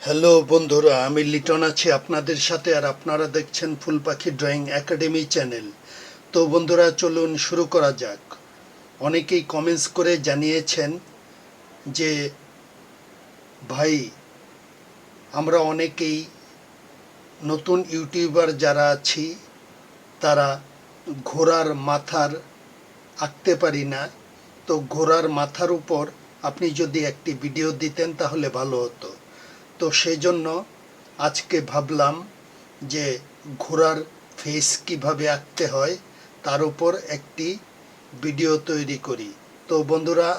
Hello বন্ধুরা, আমি লিটন আছি আপনাদের সাথে, আর আপনারা দেখছেন ফুল পাখি ড্রয়িং একাডেমি চ্যানেল। তো বন্ধুরা, চলুন শুরু করা যাক। অনেকেই কমেন্টস করে জানিয়েছেন যে ভাই, আমরা অনেকেই নতুন ইউটিউবার যারা আছি তারা ঘোড়ার মাথার আঁকতে পারি না। তো ঘোড়ার মাথার উপর আপনি যদি একটি ভিডিও দিতেন তাহলে ভালো হতো। তো সেই জন্য আজকে ভাবলাম যে ঘোড়ার ফেস কিভাবে আঁকতে হয় তার উপর একটি ভিডিও তৈরি করি। তো বন্ধুরা,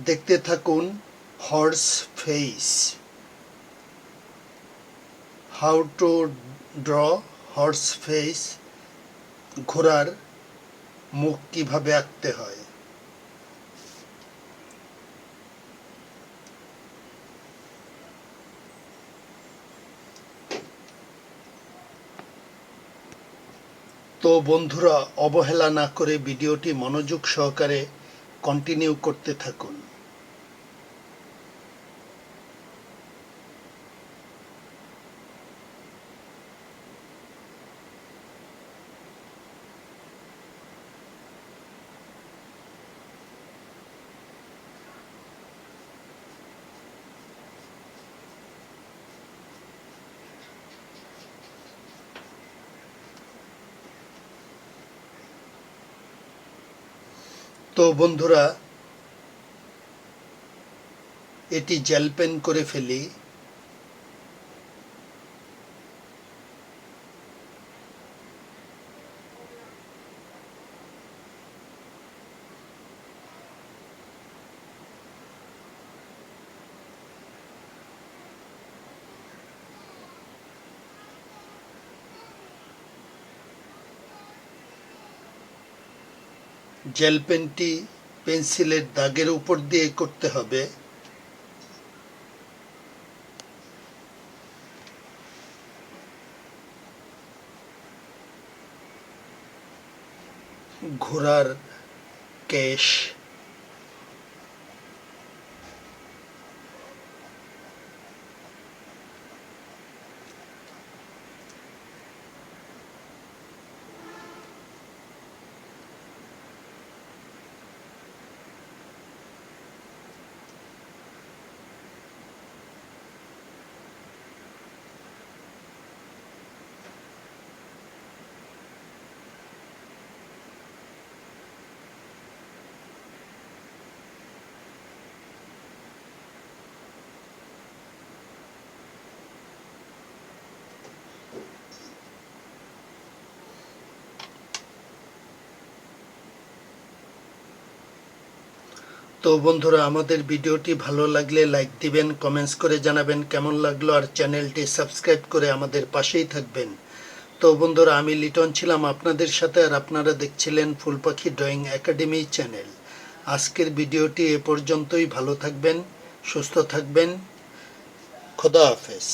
দেখতে থাকুন horse face, how to draw horse face, ঘোড়ার মুখ কিভাবে আঁকতে হয়। তো বন্ধুরা, অবহেলা না করে ভিডিওটি মনোযোগ সহকারে কন্টিনিউ করতে থাকুন। তো বন্ধুরা, এটি জেল পেন করে ফেলি। জেল পেনটি পেন্সিলের দাগের উপর দিয়ে করতে হবে। ঘোড়ার কেশ, তো বন্ধুরা, আমাদের ভিডিওটি ভালো লাগলে লাইক দিবেন, কমেন্টস করে জানাবেন কেমন লাগলো, আর চ্যানেলটি সাবস্ক্রাইব করে আমাদের পাশেই থাকবেন। তো বন্ধুরা, আমি লিটন ছিলাম আপনাদের সাথে, আর আপনারা দেখছিলেন ফুল পাখি ড্রয়িং একাডেমি চ্যানেল। আজকের ভিডিওটি এ পর্যন্তই। ভালো থাকবেন, সুস্থ থাকবেন, খোদা হাফেজ।